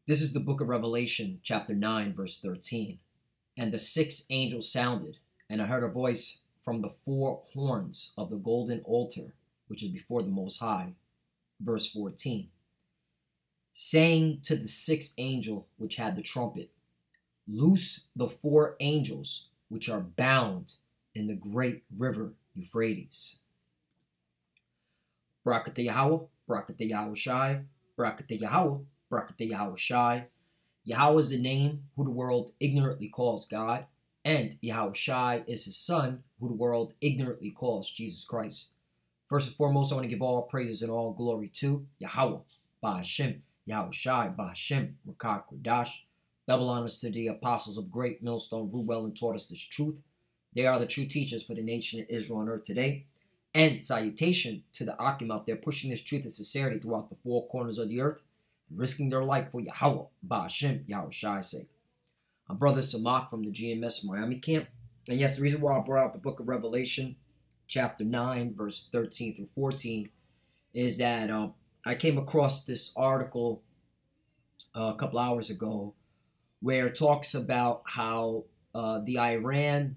This is the book of Revelation, chapter 9, verse 13. And the sixth angel sounded, and I heard a voice from the four horns of the golden altar, which is before the Most High, verse 14, saying to the sixth angel which had the trumpet, loose the four angels which are bound in the great river Euphrates. Barakatah Yahweh, Barakatah Yahweh Shai, Barakatah Yahweh, Barakatah Yahweh Shai. Yahweh is the name who the world ignorantly calls God, and Yahweh Shai is his son, who the world ignorantly calls Jesus Christ. First and foremost, I want to give all praises and all glory to Yahweh, Ba'Hashem, Yahweh Shai, Ba'Hashem, Rakah Kodash. Double honors to the apostles of great millstone, ruled well and taught us this truth. They are the true teachers for the nation of Israel on earth today. And salutation to the Akim out there pushing this truth and sincerity throughout the four corners of the earth, and risking their life for Yahweh, Ba'Hashem, Yahweh Shai's sake. I'm Brother Samak from the GMS Miami camp. And yes, the reason why I brought out the book of Revelation, chapter 9, verse 13 through 14, is that I came across this article a couple hours ago where it talks about how the Iran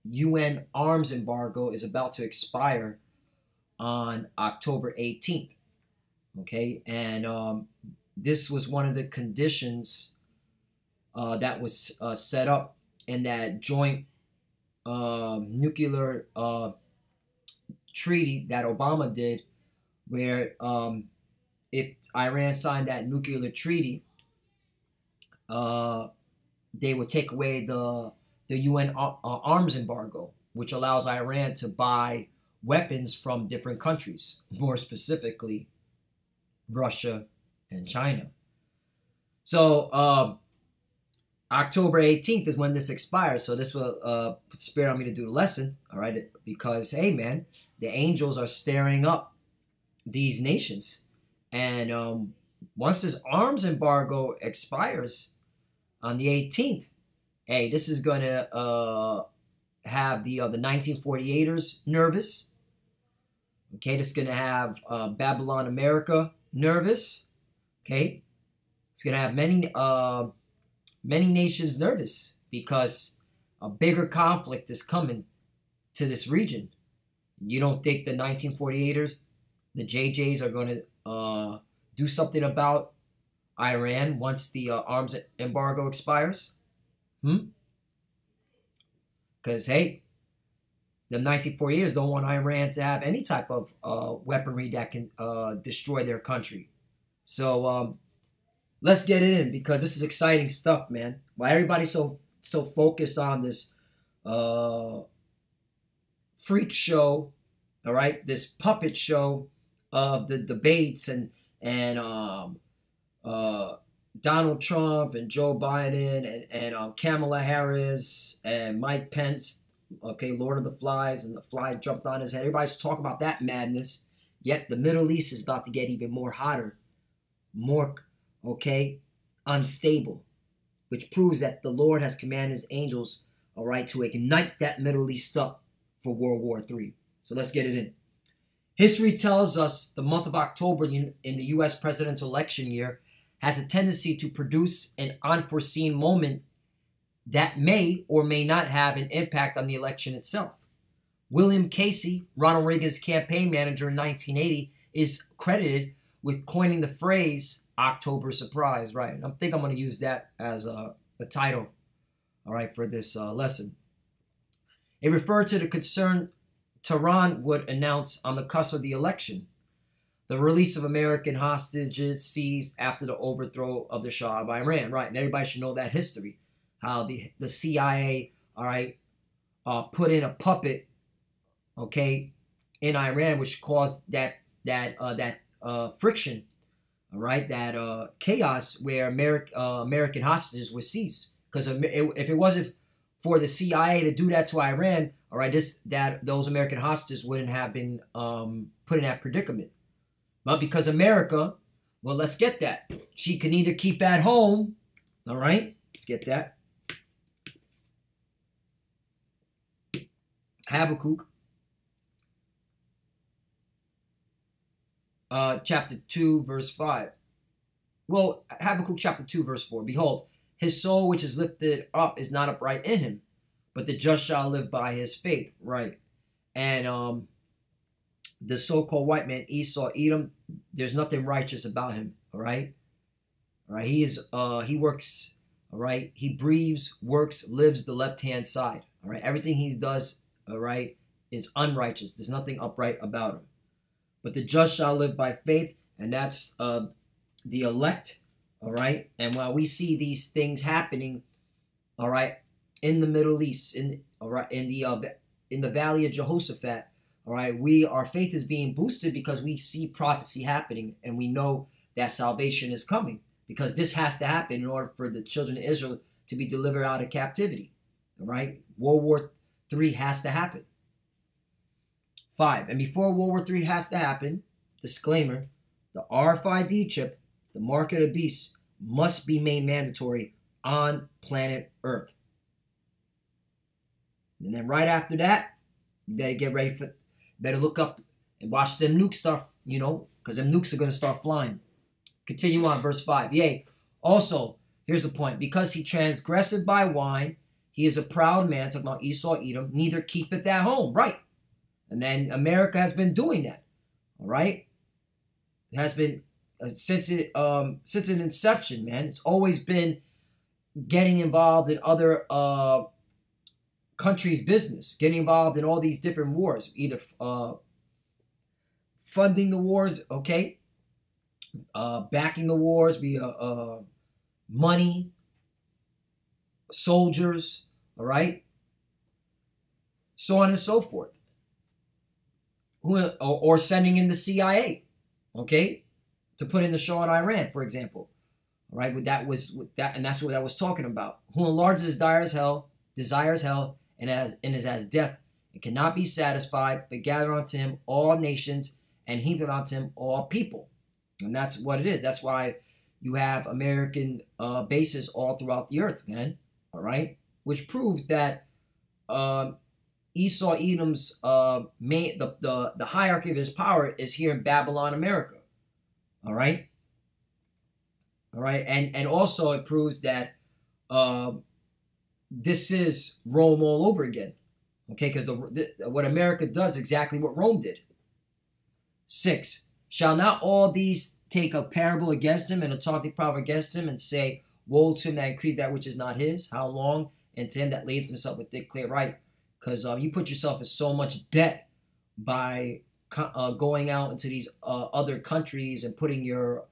UN arms embargo is about to expire on October 18th. Okay, and this was one of the conditions that was set up in that joint nuclear treaty that Obama did, where if Iran signed that nuclear treaty, they would take away the UN arms embargo, which allows Iran to buy weapons from different countries, more specifically Russia and China. So October 18th is when this expires. So this will put the spirit on me to do the lesson, all right? Because, hey, man, the angels are stirring up these nations. And once this arms embargo expires on the 18th, hey, this is going to have the 1948ers nervous. Okay, this is going to have Babylon America nervous. Okay, it's going to have many nations nervous because a bigger conflict is coming to this region. You don't think the 1948ers, the JJs, are going to do something about Iran once the arms embargo expires? Because, hey, the 1948ers don't want Iran to have any type of weaponry that can destroy their country. So let's get it in, because this is exciting stuff, man. Why everybody's so focused on this freak show, all right, this puppet show of the debates and Donald Trump and Joe Biden and Kamala Harris and Mike Pence, okay, Lord of the Flies, and the fly jumped on his head. Everybody's talking about that madness. Yet the Middle East is about to get even more hotter, more, okay, unstable, which proves that the Lord has commanded his angels, all right, to ignite that Middle East up for World War III. So let's get it in. History tells us the month of October in the U.S. presidential election year has a tendency to produce an unforeseen moment that may or may not have an impact on the election itself. William Casey, Ronald Reagan's campaign manager in 1980, is credited with coining the phrase October surprise, right? I think I'm going to use that as the title, all right, for this lesson. It referred to the concern Tehran would announce on the cusp of the election, the release of American hostages seized after the overthrow of the Shah of Iran, right? And everybody should know that history, how the CIA, all right, put in a puppet, okay, in Iran, which caused that friction, all right, that chaos where American hostages were seized. Because if it wasn't for the CIA to do that to Iran, all right, those American hostages wouldn't have been put in that predicament. But because America, well, let's get that. She can either keep at home, all right? Let's get that. Habakkuk, chapter 2, verse 5. Well, Habakkuk chapter 2, verse 4. Behold, his soul which is lifted up is not upright in him, but the just shall live by his faith. Right. And the so-called white man, Esau, Edom, there's nothing righteous about him. All right. All right. He works. All right. He breathes, works, lives the left-hand side. All right. Everything he does, all right, is unrighteous. There's nothing upright about him. But the just shall live by faith, and that's the elect. All right. And while we see these things happening, all right, in the Middle East, in the valley of Jehoshaphat, all right, our faith is being boosted because we see prophecy happening, and we know that salvation is coming, because this has to happen in order for the children of Israel to be delivered out of captivity. All right, World War III has to happen. 5. And before World War III has to happen, disclaimer, the RFID chip, the mark of the beast, must be made mandatory on planet Earth. And then right after that, you better get ready better look up and watch them nukes start, because them nukes are going to start flying. Continue on, verse 5. Yea, also, here's the point. Because he transgresseth by wine, he is a proud man, talking about Esau, Edom, neither keepeth at home. Right. And then America has been doing that. All right. It has been since its inception, man. It's always been getting involved in other countries' business, getting involved in all these different wars, either funding the wars, okay, backing the wars via money, soldiers, all right, so on and so forth. Or sending in the CIA, okay, to put in the show on Iran, for example. All right, and that's what I was talking about. Who enlarges desires hell, and is as death, and cannot be satisfied, but gather unto him all nations, and heap it unto him all people. And that's what it is. That's why you have American bases all throughout the earth, man. All right, which proves that Esau Edom's the hierarchy of his power is here in Babylon, America. All right, and also it proves that this is Rome all over again. Okay, because what America does exactly what Rome did. 6. Shall not all these take a parable against him and a taunting proverb against him, and say, woe to him that increased that which is not his? How long? And to him that laid himself with declare right. Because you put yourself in so much debt by going out into these other countries and putting your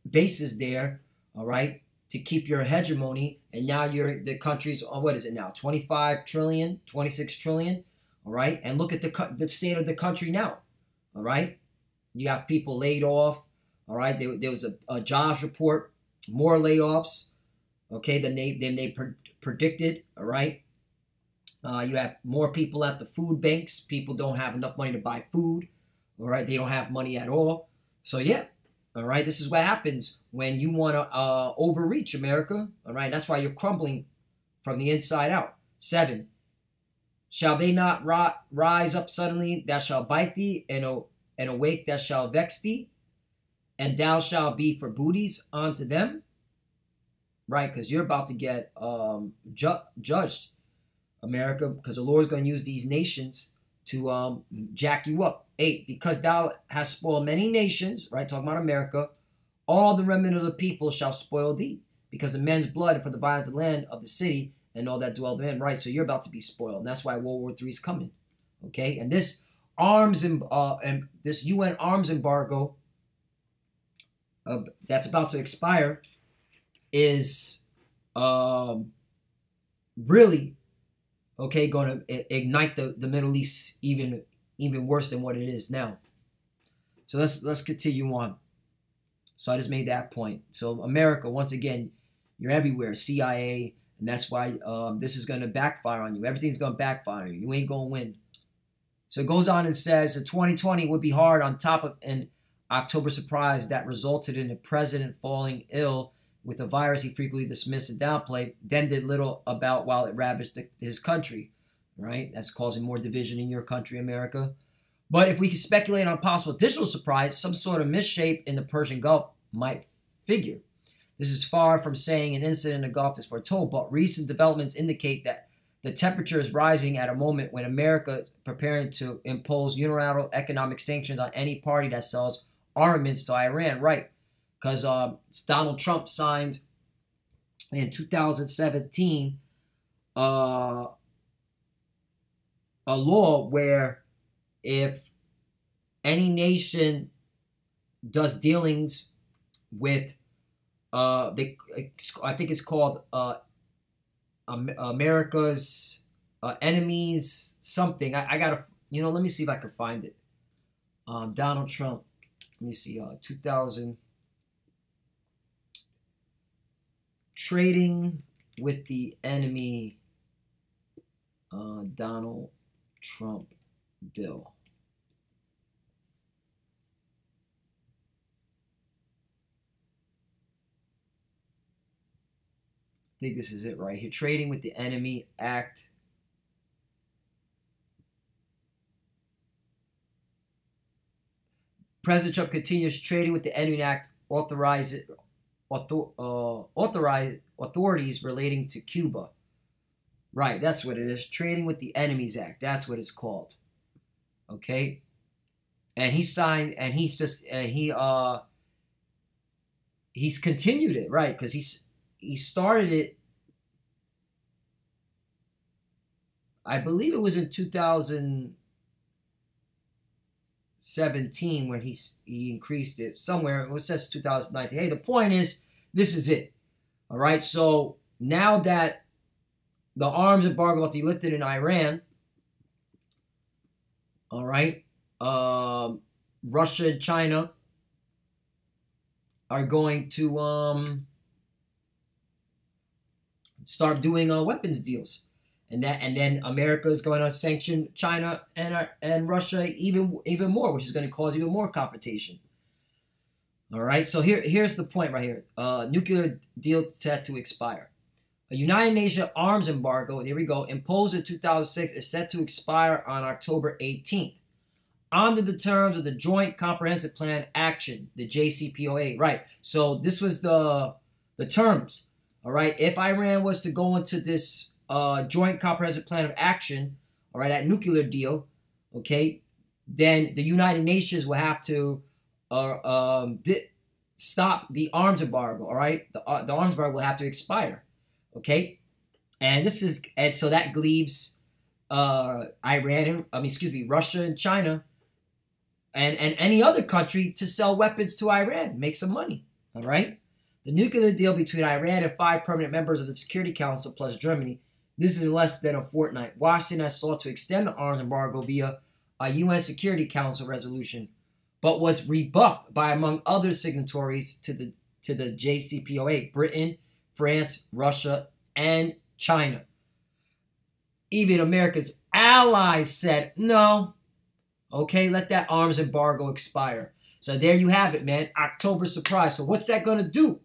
bases there, all right, to keep your hegemony. And now the country's, what is it now, 25 trillion, 26 trillion, all right? And look at the state of the country now, all right? You got people laid off, all right? There was a jobs report, more layoffs, okay, than they predicted, all right? You have more people at the food banks. People don't have enough money to buy food. All right. They don't have money at all. So, yeah. All right. This is what happens when you want to overreach, America. All right. That's why you're crumbling from the inside out. 7. Shall they not rise up suddenly that shall bite thee, and awake that shall vex thee? And thou shalt be for booties unto them. Right. Because you're about to get judged, America, because the Lord is going to use these nations to jack you up. 8, because thou hast spoiled many nations, right, talking about America, all the remnant of the people shall spoil thee, because of men's blood and for the violence of the land of the city and all that dwell therein, right? So you're about to be spoiled, and that's why World War III is coming, okay? And this this UN arms embargo that's about to expire is really, okay, going to ignite the Middle East even worse than what it is now. So let's continue on. So I just made that point. So America, once again, you're everywhere. CIA, and that's why this is going to backfire on you. Everything's going to backfire on you. You ain't going to win. So it goes on and says, in 2020 would be hard on top of an October surprise that resulted in the president falling ill with a virus he frequently dismissed and downplayed, then did little about while it ravaged his country, right? That's causing more division in your country, America. But if we could speculate on a possible additional surprise, some sort of misshape in the Persian Gulf might figure. This is far from saying an incident in the Gulf is foretold, but recent developments indicate that the temperature is rising at a moment when America is preparing to impose unilateral economic sanctions on any party that sells armaments to Iran. Right, because Donald Trump signed in 2017 a law where if any nation does dealings with I think it's called America's enemies something. I gotta, let me see if I can find it. Donald Trump. Let me see. 2000 trading with the enemy. Donald Trump bill. I think this is it right here. Trading with the Enemy Act. President Trump continues trading with the Enemy Act authorities relating to Cuba. Right, that's what it is. Trading with the Enemies Act. That's what it's called. Okay? And he signed, and he's continued it, right? Because he started it, I believe it was in 2017 when he increased it somewhere. It says 2019. Hey, the point is, this is it. All right, so now that the arms embargo will be lifted in Iran, all right, Russia and China are going to start doing weapons deals, and then America is going to sanction China and Russia even more, which is going to cause even more confrontation. All right, so here's the point right here. Nuclear deal set to expire. A United Nations arms embargo, here we go, imposed in 2006 is set to expire on October 18th. Under the terms of the Joint Comprehensive Plan Action, the JCPOA. Right, so this was the terms. All right, if Iran was to go into this Joint Comprehensive Plan of Action, all right, that nuclear deal, okay, then the United Nations will have to stop the arms embargo, all right? The arms embargo will have to expire, okay? And so that leaves Russia and China and any other country to sell weapons to Iran, make some money, all right? The nuclear deal between Iran and 5 permanent members of the Security Council plus Germany, this is in less than a fortnight. Washington has sought to extend the arms embargo via a UN Security Council resolution, but was rebuffed by, among other signatories to the JCPOA, Britain, France, Russia, and China. Even America's allies said, no, okay, let that arms embargo expire. So there you have it, man. October surprise. So what's that going to do?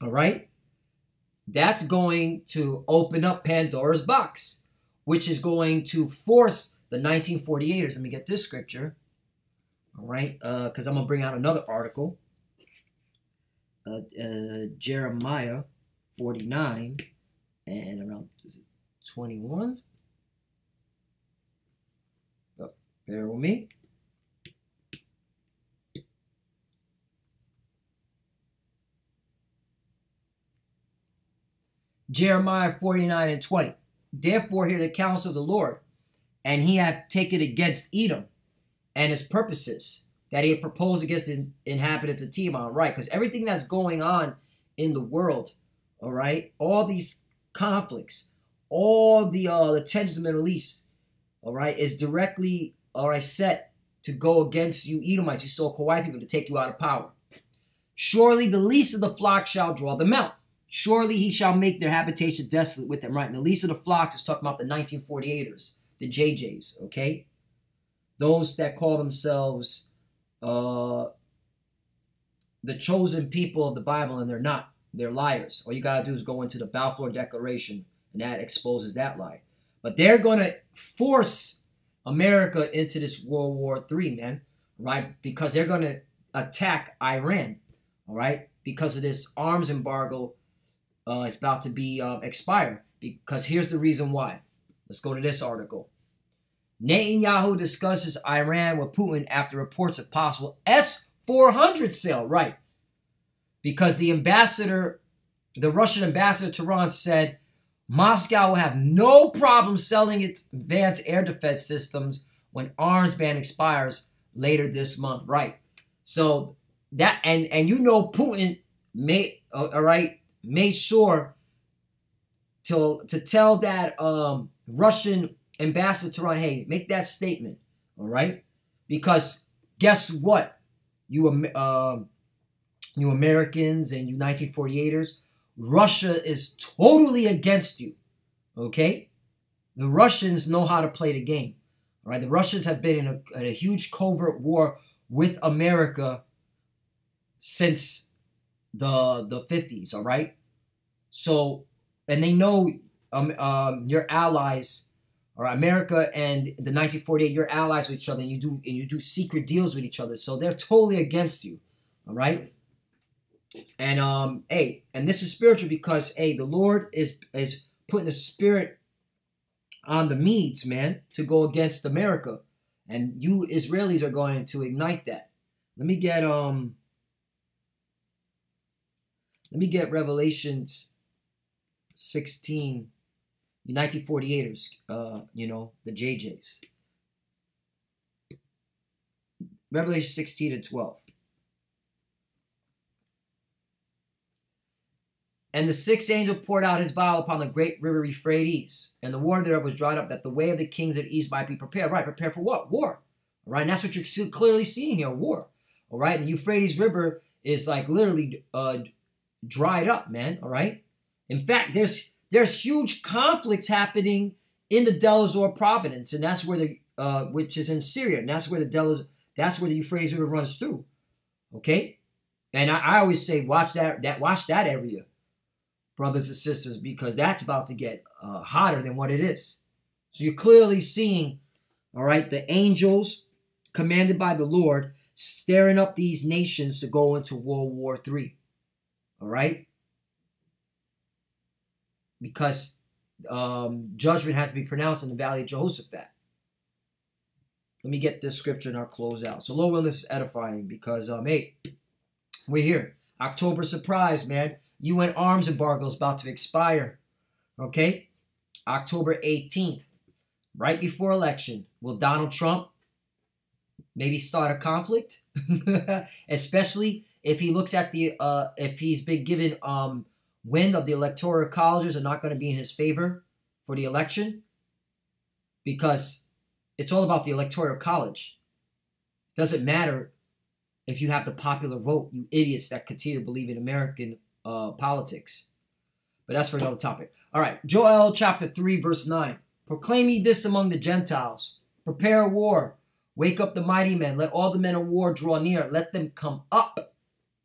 All right? That's going to open up Pandora's box, which is going to force the 1948ers. Let me get this scripture. All right? Because I'm going to bring out another article. Jeremiah 49 and around 21. Oh, bear with me. Jeremiah 49 and 20. Therefore hear the counsel of the Lord, and he hath taken against Edom and his purposes that he had proposed against the inhabitants of Teman. Right, because everything that's going on in the world, all right, all these conflicts, all the tensions in the Middle East, all right, is directly, all right, set to go against you Edomites, you so-called white people, to take you out of power. Surely the least of the flock shall draw them out. Surely he shall make their habitation desolate with them. Right, and the least of the flocks is talking about the 1948ers, the JJs, okay? Those that call themselves the chosen people of the Bible, and they're not. They're liars. All you got to do is go into the Balfour Declaration, and that exposes that lie. But they're going to force America into this World War III, man, right? Because they're going to attack Iran, all right, because of this arms embargo. It's about to be expire. Because here's the reason why. Let's go to this article. Netanyahu discusses Iran with Putin after reports of possible S-400 sale. Right. Because the Russian ambassador to Tehran said Moscow will have no problem selling its advanced air defense systems when arms ban expires later this month. Right. So that, and you know Putin made sure to tell that Russian ambassador to Tehran, hey, make that statement, all right? Because guess what? You Americans and you 1948ers, Russia is totally against you, okay? The Russians know how to play the game, all right? The Russians have been in a huge covert war with America since the 50s, all right? So, and they know your allies, or America and the 1948, you're allies with each other, and you do secret deals with each other. So they're totally against you, all right? And hey, and this is spiritual because hey, the Lord is putting a spirit on the Medes, man, to go against America, and you Israelis are going to ignite that. Let me get Revelations 16, the 1948ers, the JJs. Revelation 16 and 12. And the sixth angel poured out his vial upon the great river Euphrates, and the water thereof was dried up, that the way of the kings of the east might be prepared. Right, prepared for what? War. All right, and that's what you're clearly seeing here, war. All right, and the Euphrates River is like literally dried up, man. All right. In fact, there's huge conflicts happening in the Deir ez-Zor province, and that's where which is in Syria, and that's where the Euphrates River runs through. Okay, and I always say watch that area, brothers and sisters, because that's about to get hotter than what it is. So you're clearly seeing, all right, the angels commanded by the Lord stirring up these nations to go into World War III. All right. Because judgment has to be pronounced in the valley of Jehoshaphat. Let me get this scripture and I'll close out. So, Lord willing, this is edifying because, hey, we're here. October surprise, man. UN arms embargo is about to expire. Okay? October 18th, right before election. Will Donald Trump maybe start a conflict? Especially if he looks at if he's been given wind of the electoral colleges are not going to be in his favor for the election, because it's all about the electoral college. Doesn't matter if you have the popular vote, you idiots that continue to believe in American politics. But that's for another topic. All right, Joel chapter 3, verse 9. Proclaim ye this among the Gentiles. Prepare a war. Wake up the mighty men. Let all the men of war draw near. Let them come up.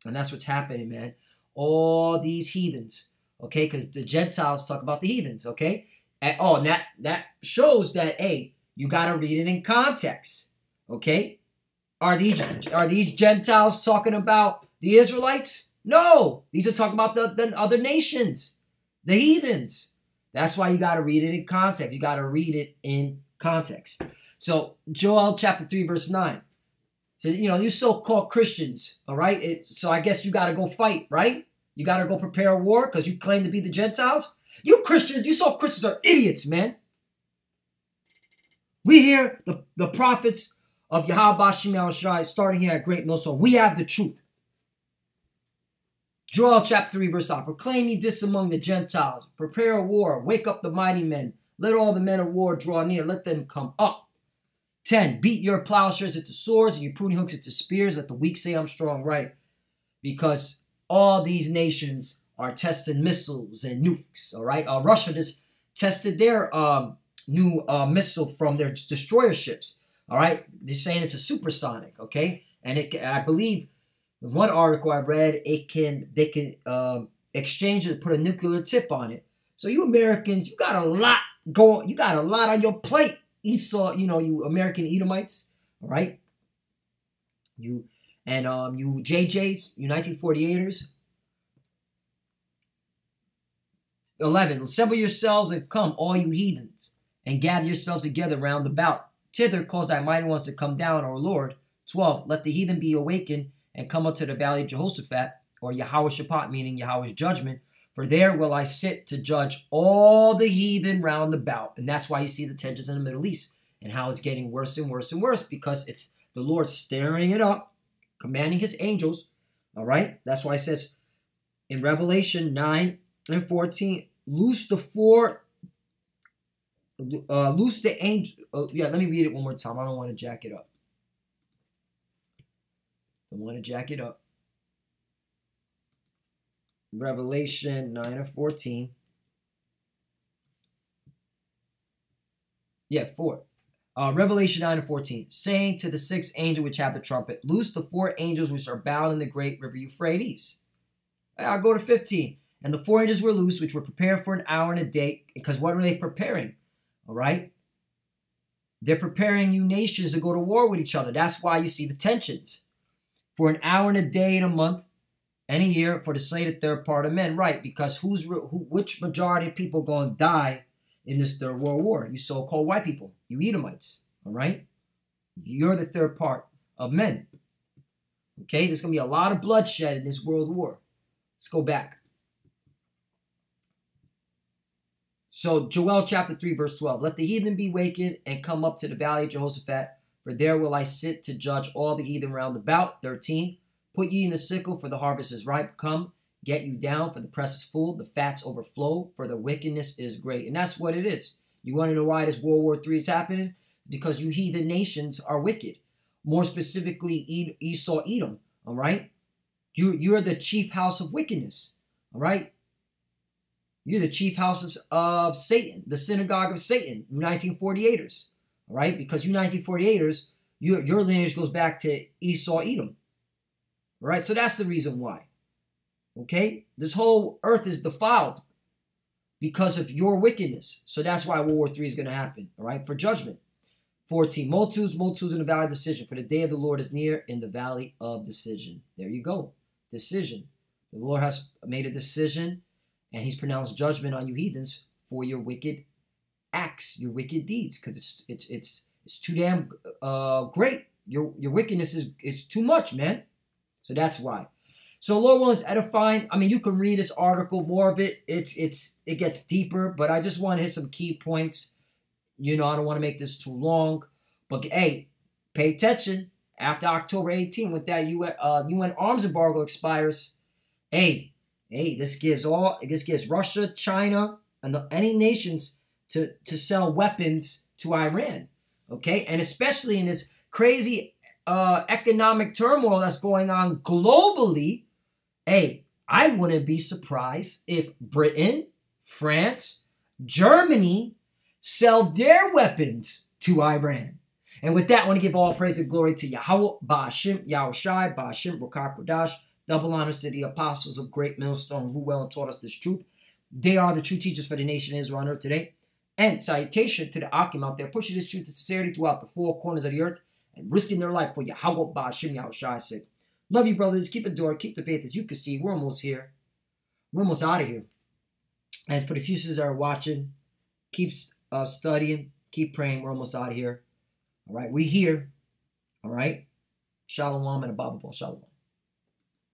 And that's what's happening, man. All these heathens, okay? Because the Gentiles talk about the heathens, okay? And that shows that, hey, you got to read it in context, okay? Are these Gentiles talking about the Israelites? No, these are talking about the other nations, the heathens. That's why you got to read it in context. You got to read it in context. So Joel chapter 3, verse 9. So, you so-called Christians, all right? So I guess you got to go fight, right? You got to go prepare a war because you claim to be the Gentiles? You Christians, you so-called Christians are idiots, man. We hear the prophets of Yahweh Shem Shai starting here at Great Millstone. We have the truth. Joel chapter 3, verse 9. Proclaim ye this among the Gentiles. Prepare a war. Wake up the mighty men. Let all the men of war draw near. Let them come up. 10. Beat your plowshares into swords and your pruning hooks into spears. Let the weak say I'm strong, right? Because all these nations are testing missiles and nukes, all right? Russia just tested their new missile from their destroyer ships, all right? They're saying it's a supersonic, okay? And I believe in one article I read, they can exchange it and put a nuclear tip on it. So you Americans, you got a lot going. You got a lot on your plate. Esau, you American Edomites, all right? And you JJs, you 1948ers. 11. Assemble yourselves and come, all you heathens, and gather yourselves together round about. Thither cause thy mighty ones to come down, O Lord. 12. Let the heathen be awakened and come up to the valley of Jehoshaphat, or Yahweh Shaphat, meaning Yahweh's judgment. For there will I sit to judge all the heathen round about. And that's why you see the tensions in the Middle East and how it's getting worse and worse and worse, because it's the Lord stirring it up, commanding his angels. All right. That's why it says in Revelation 9 and 14, loose the angel. Yeah, let me read it one more time. I don't want to jack it up. Revelation 9 and 14. Yeah, 4. Revelation 9 and 14. Saying to the sixth angel which had the trumpet, loose the 4 angels which are bound in the great river Euphrates. I'll go to 15. And the 4 angels were loose, which were prepared for an hour and a day. Because what were they preparing? All right? They're preparing you nations to go to war with each other. That's why you see the tensions. For an hour and a day and a month and a year for to slay the third part of men. Right, because which majority of people going to die in this third world war? You so-called white people. You Edomites. All right? You're the third part of men. Okay? There's going to be a lot of bloodshed in this world war. Let's go back. So Joel chapter 3 verse 12. Let the heathen be wakened and come up to the valley of Jehoshaphat, for there will I sit to judge all the heathen round about. 13. Put ye in the sickle, for the harvest is ripe. Come, get you down, for the press is full, the fats overflow, for the wickedness is great. And that's what it is. You want to know why this World War III is happening? Because you heathen nations are wicked. More specifically, Esau, Edom. All right? You're the chief house of wickedness. All right? You're the chief house of Satan, the synagogue of Satan, you 1948ers. All right? Because you 1948ers, your lineage goes back to Esau, Edom. All right? So that's the reason why. Okay? This whole earth is defiled because of your wickedness. So that's why World War III is going to happen. All right? For judgment. 14. Multitudes in the valley of decision. For the day of the Lord is near in the valley of decision. There you go. Decision. The Lord has made a decision, and he's pronounced judgment on you heathens for your wicked acts, your wicked deeds, because it's too damn great. Your wickedness is too much, man. So that's why. So Lord willing is edifying. I mean, you can read this article, more of it. It gets deeper, but I just want to hit some key points. You know, I don't want to make this too long, but hey, pay attention. After October 18, with that UN arms embargo expires, hey, this gives Russia, China, and any nations to sell weapons to Iran, okay? And especially in this crazy economic turmoil that's going on globally, hey, I wouldn't be surprised if Britain, France, Germany sell their weapons to Iran. And with that, I want to give all praise and glory to Yahweh, Ba'ashim, Yahushai, Ba'ashim, Rukah Kodash. Double honors to the apostles of great millstone who well and taught us this truth. They are the true teachers for the nation of Israel on earth today. And salutation to the Akim out there pushing this truth to sincerity throughout the 4 corners of the earth and risking their life for Yahweh, Ba'ashim, Yahushai sake. Love you, brothers. Keep enduring. Keep the faith. As you can see, we're almost here. We're almost out of here. And for the few that are watching, keep studying. Keep praying. We're almost out of here. All right. We here. All right. Shalom and a Bible. Shalom.